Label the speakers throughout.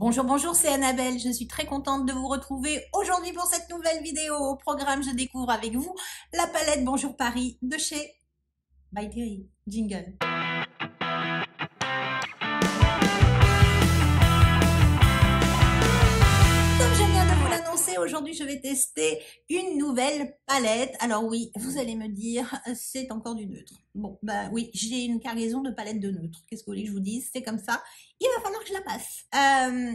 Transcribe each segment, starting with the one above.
Speaker 1: Bonjour, bonjour, c'est Annabelle. Je suis très contente de vous retrouver aujourd'hui pour cette nouvelle vidéo. Au programme, je découvre avec vous la palette Bonjour Paris de chez By Thierry. Jingle. Comme je viens de vous l'annoncer, aujourd'hui, je vais tester une nouvelle palette. Alors oui, vous allez me dire, c'est encore du neutre. Bon, bah oui, j'ai une cargaison de palettes de neutre. Qu'est-ce que vous voulez que je vous dise? C'est comme ça. Il va falloir que je la passe.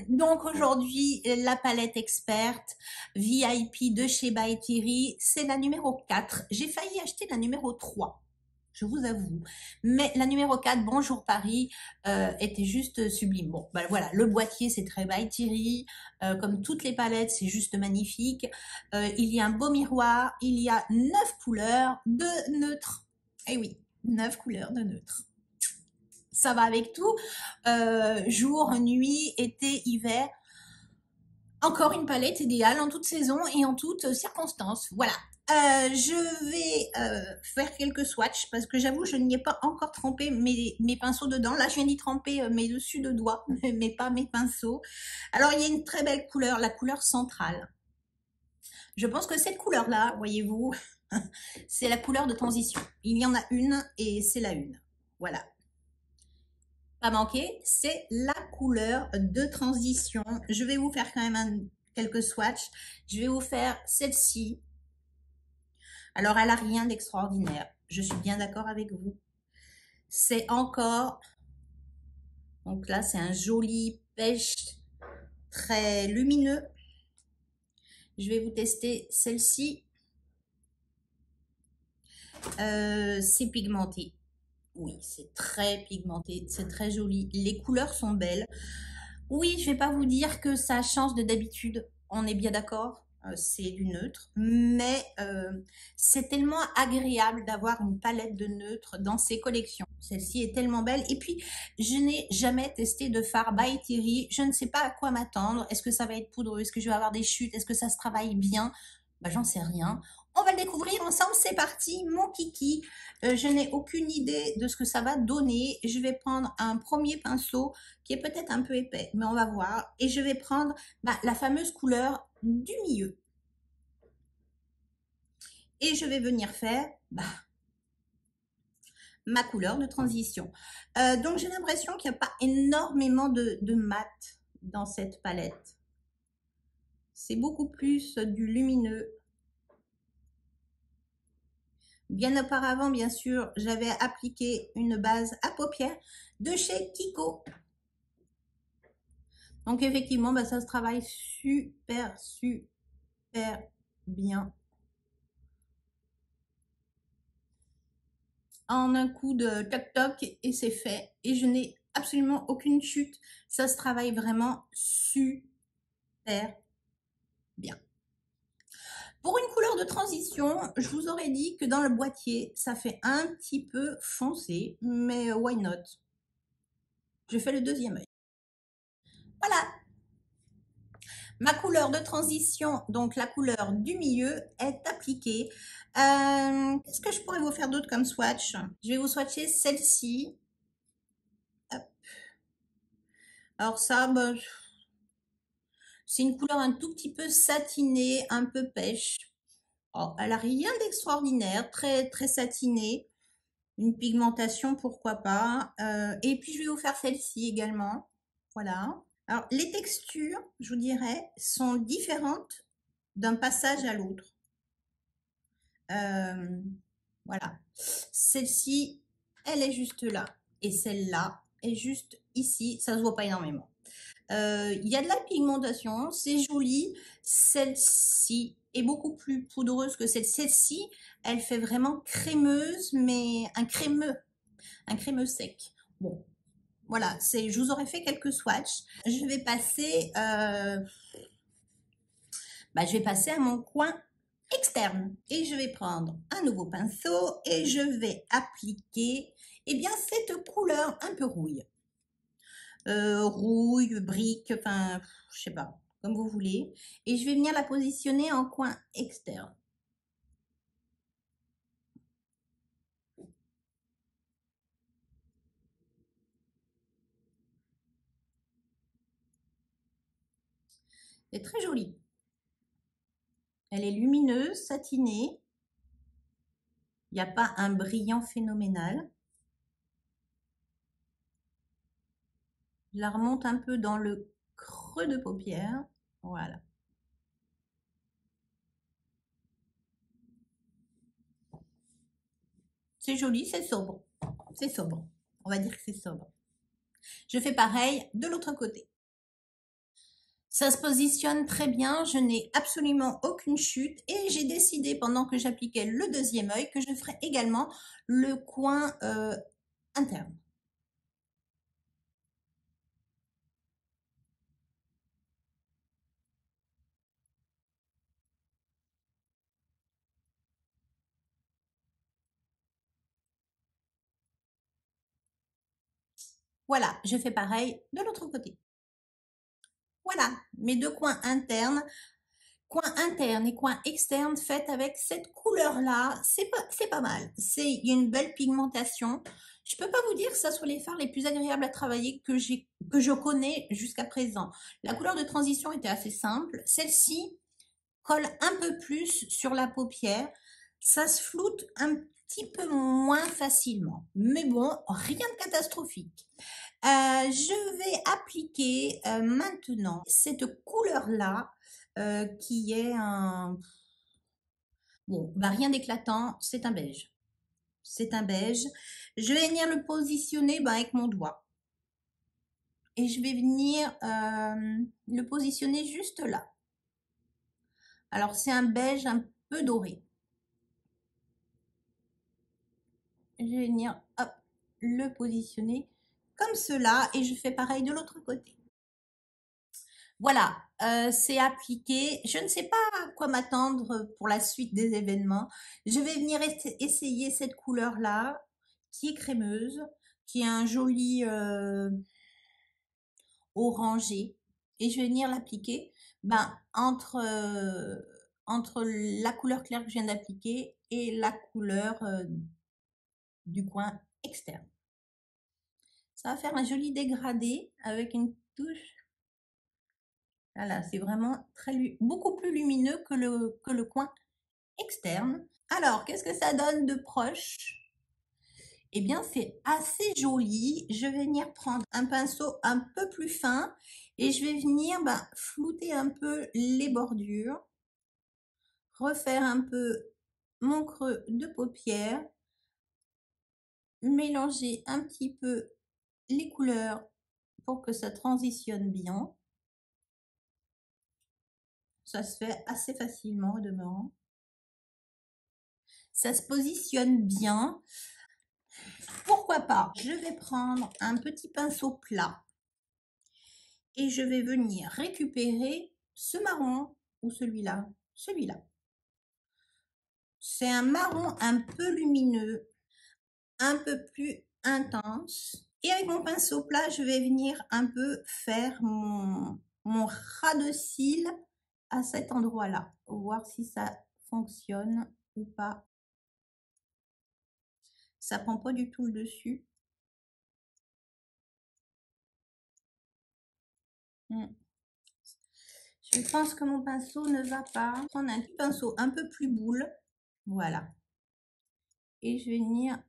Speaker 1: Donc aujourd'hui, la palette experte VIP de chez By Thierry, c'est la numéro 4. J'ai failli acheter la numéro 3. Je vous avoue. Mais la numéro 4, Bonjour Paris, était juste sublime. Bon, ben voilà, le boîtier, c'est très By Thierry. Comme toutes les palettes, c'est juste magnifique. Il y a un beau miroir. Il y a 9 couleurs de neutre. Eh oui, 9 couleurs de neutre. Ça va avec tout. Jour, nuit, été, hiver. Encore une palette idéale en toute saison et en toutes circonstances. Voilà. Je vais faire quelques swatchs parce que j'avoue, je n'y ai pas encore trempé mes pinceaux dedans. Là, je viens d'y tremper mes dessus de doigts, mais pas mes pinceaux. Alors, il y a une très belle couleur, la couleur centrale. Je pense que cette couleur-là, voyez-vous, c'est la couleur de transition. Il y en a une et c'est la une. Voilà. Pas manquer, c'est la couleur de transition. Je vais vous faire quand même quelques swatchs. Je vais vous faire celle-ci. Alors, elle n'a rien d'extraordinaire. Je suis bien d'accord avec vous. C'est encore... Donc là, c'est un joli pêche très lumineux. Je vais vous tester celle-ci. C'est pigmenté. Oui, c'est très pigmenté, c'est très joli. Les couleurs sont belles. Oui, je vais pas vous dire que ça change de d'habitude. On est bien d'accord, c'est du neutre. Mais c'est tellement agréable d'avoir une palette de neutres dans ces collections. Celle-ci est tellement belle. Et puis, je n'ai jamais testé de fard by Thierry. Je ne sais pas à quoi m'attendre. Est-ce que ça va être poudreux? Est-ce que je vais avoir des chutes? Est-ce que ça se travaille bien? Bah, j'en sais rien. On va le découvrir ensemble, c'est parti, mon kiki. Je n'ai aucune idée de ce que ça va donner. Je vais prendre un premier pinceau qui est peut-être un peu épais, mais on va voir. Et je vais prendre la fameuse couleur du milieu. Et je vais venir faire ma couleur de transition. Donc j'ai l'impression qu'il n'y a pas énormément de mat dans cette palette. C'est beaucoup plus du lumineux. Bien auparavant, bien sûr, j'avais appliqué une base à paupières de chez Kiko. Donc effectivement, ça se travaille super, super bien. En un coup de toc-toc et c'est fait. Et je n'ai absolument aucune chute. Ça se travaille vraiment super bien. Pour une couleur de transition, je vous aurais dit que dans le boîtier, ça fait un petit peu foncé, mais why not? Je fais le deuxième œil. Voilà, ma couleur de transition, donc la couleur du milieu, est appliquée. Qu'est-ce que je pourrais vous faire d'autre comme swatch? Je vais vous swatcher celle-ci. Alors ça, c'est une couleur un tout petit peu satinée, un peu pêche. Oh, elle n'a rien d'extraordinaire, très, très satinée. Une pigmentation, pourquoi pas. Et puis, je vais vous faire celle-ci également. Voilà. Alors, les textures, je vous dirais, sont différentes d'un passage à l'autre. Voilà. Celle-ci, elle est juste là. Et celle-là est juste ici. Ça se voit pas énormément. Il y a de la pigmentation, c'est joli. Celle-ci est beaucoup plus poudreuse que celle-ci. Elle fait vraiment crémeuse, mais un crémeux sec. Bon, voilà, je vous aurais fait quelques swatchs. Je vais passer, je vais passer à mon coin externe et je vais prendre un nouveau pinceau et je vais appliquer, cette couleur un peu rouille. Rouille, brique, enfin, je sais pas, comme vous voulez. Et je vais venir la positionner en coin externe. C'est très joli. Elle est lumineuse, satinée. Il n'y a pas un brillant phénoménal. Je la remonte un peu dans le creux de paupière. Voilà. C'est joli, c'est sobre. C'est sobre. On va dire que c'est sobre. Je fais pareil de l'autre côté. Ça se positionne très bien, je n'ai absolument aucune chute et j'ai décidé pendant que j'appliquais le deuxième œil que je ferais également le coin interne. Voilà, je fais pareil de l'autre côté. Voilà, mes deux coins internes. Coin interne et coin externe faite avec cette couleur-là, c'est pas mal. Il y a une belle pigmentation. Je peux pas vous dire que ça soit les fards les plus agréables à travailler que je connais jusqu'à présent. La couleur de transition était assez simple. Celle-ci colle un peu plus sur la paupière. Ça se floute un petit peu moins facilement. Mais bon, rien de catastrophique. Je vais appliquer maintenant cette couleur-là qui est un... Bon, bah rien d'éclatant, c'est un beige. C'est un beige. Je vais venir le positionner bah, avec mon doigt. Et je vais venir le positionner juste là. Alors c'est un beige un peu doré. Je vais venir hop, le positionner comme cela et je fais pareil de l'autre côté. Voilà, c'est appliqué. Je ne sais pas à quoi m'attendre pour la suite des événements. Je vais venir essayer cette couleur-là, qui est crémeuse, qui est un joli orangé. Et je vais venir l'appliquer entre la couleur claire que je viens d'appliquer et la couleur du coin externe. Ça va faire un joli dégradé avec une touche. Voilà, c'est vraiment beaucoup plus lumineux que le coin externe. Alors, qu'est-ce que ça donne de proche? Eh bien, c'est assez joli. Je vais venir prendre un pinceau un peu plus fin et je vais venir flouter un peu les bordures, refaire un peu mon creux de paupière, mélanger un petit peu les couleurs pour que ça transitionne bien. Ça se fait assez facilement au demeurant. Ça se positionne bien. Pourquoi pas? Je vais prendre un petit pinceau plat et je vais venir récupérer ce marron ou celui-là. Celui-là. C'est un marron un peu lumineux, un peu plus intense. Et avec mon pinceau plat, je vais venir un peu faire mon ras de cils à cet endroit-là. Voir si ça fonctionne ou pas. Ça prend pas du tout le dessus. Je pense que mon pinceau ne va pas. Je vais prendre un petit pinceau un peu plus boule. Voilà. Et je vais venir,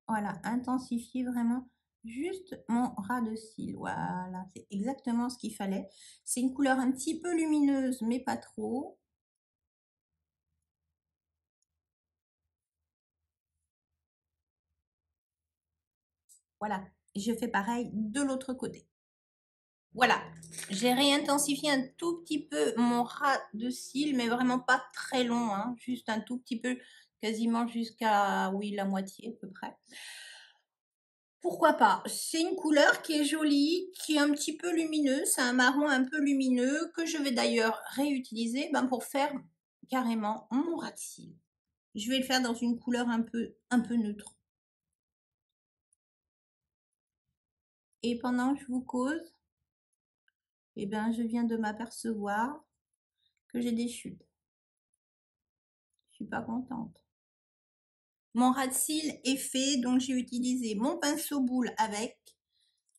Speaker 1: voilà, intensifier vraiment juste mon ras de cils. Voilà, c'est exactement ce qu'il fallait. C'est une couleur un petit peu lumineuse, mais pas trop. Voilà, je fais pareil de l'autre côté. Voilà, j'ai réintensifié un tout petit peu mon ras de cils, mais vraiment pas très long, hein, juste un tout petit peu, quasiment jusqu'à, oui, la moitié à peu près. Pourquoi pas? C'est une couleur qui est jolie, qui est un petit peu lumineuse, c'est un marron un peu lumineux que je vais d'ailleurs réutiliser pour faire carrément mon ras de cils. Je vais le faire dans une couleur un peu neutre. Et pendant que je vous cause, eh bien, je viens de m'apercevoir que j'ai des chutes. Je suis pas contente. Mon ras de cils est fait, donc j'ai utilisé mon pinceau boule avec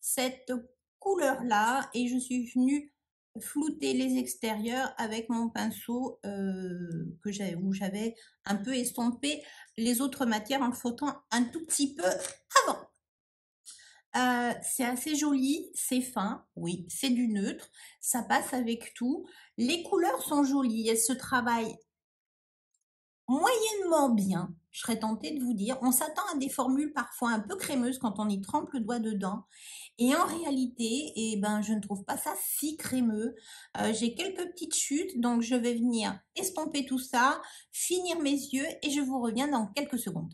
Speaker 1: cette couleur-là et je suis venue flouter les extérieurs avec mon pinceau où j'avais un peu estompé les autres matières en le frottant un tout petit peu avant. C'est assez joli, c'est fin, oui, c'est du neutre, ça passe avec tout. Les couleurs sont jolies, elles se travaillent moyennement bien, je serais tentée de vous dire. On s'attend à des formules parfois un peu crémeuses quand on y trempe le doigt dedans. Et en réalité, eh ben, je ne trouve pas ça si crémeux. J'ai quelques petites chutes, donc je vais venir estomper tout ça, finir mes yeux et je vous reviens dans quelques secondes.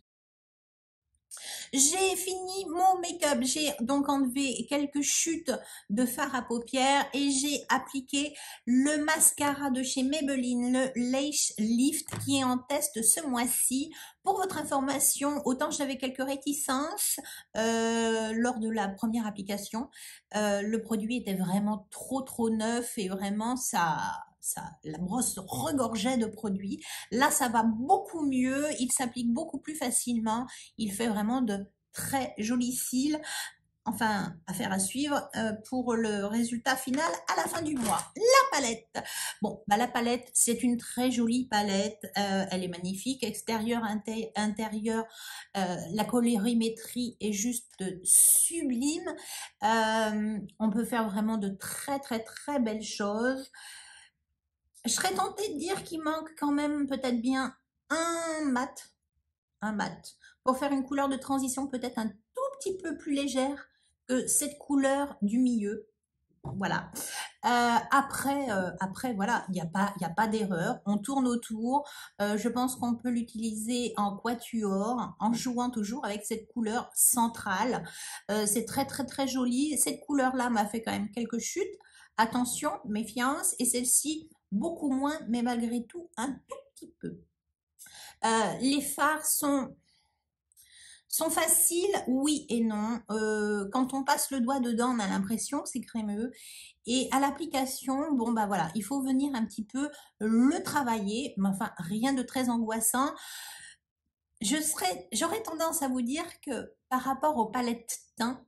Speaker 1: J'ai fini mon make-up. J'ai donc enlevé quelques chutes de fard à paupières et j'ai appliqué le mascara de chez Maybelline, le Lash Lift, qui est en test ce mois-ci. Pour votre information, autant j'avais quelques réticences lors de la première application, le produit était vraiment trop neuf et vraiment la brosse regorgeait de produits. Là, ça va beaucoup mieux, il s'applique beaucoup plus facilement, il fait vraiment de très jolis cils. Enfin, affaire à suivre pour le résultat final à la fin du mois. La palette. Bon, bah la palette, c'est une très jolie palette. Elle est magnifique, extérieur, intérieur. La colorimétrie est juste sublime. On peut faire vraiment de très belles choses. Je serais tentée de dire qu'il manque quand même peut-être bien un mat, pour faire une couleur de transition peut-être un tout petit peu plus légère que cette couleur du milieu. Voilà. Après, voilà, il y a pas d'erreur. On tourne autour. Je pense qu'on peut l'utiliser en quatuor, en jouant toujours avec cette couleur centrale. C'est très joli. Cette couleur-là m'a fait quand même quelques chutes. Attention, méfiance. Et celle-ci, beaucoup moins, mais malgré tout, un tout petit peu. Les fards sont faciles, oui et non. Quand on passe le doigt dedans, on a l'impression que c'est crémeux. Et à l'application, bon bah voilà, il faut venir un petit peu le travailler, mais enfin rien de très angoissant. J'aurais tendance à vous dire que par rapport aux palettes teint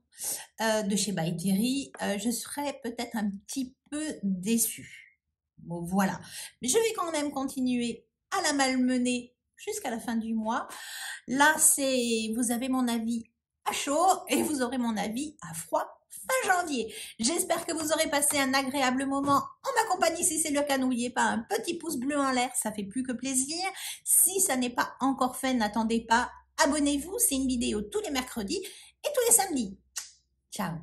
Speaker 1: de chez By Terry, je serais peut-être un petit peu déçue. Bon voilà, mais je vais quand même continuer à la malmener jusqu'à la fin du mois. Là, vous avez mon avis à chaud et vous aurez mon avis à froid fin janvier. J'espère que vous aurez passé un agréable moment en ma compagnie. Si c'est le cas, n'oubliez pas un petit pouce bleu en l'air, ça fait plus que plaisir. Si ça n'est pas encore fait, n'attendez pas, abonnez-vous. C'est une vidéo tous les mercredis et tous les samedis. Ciao.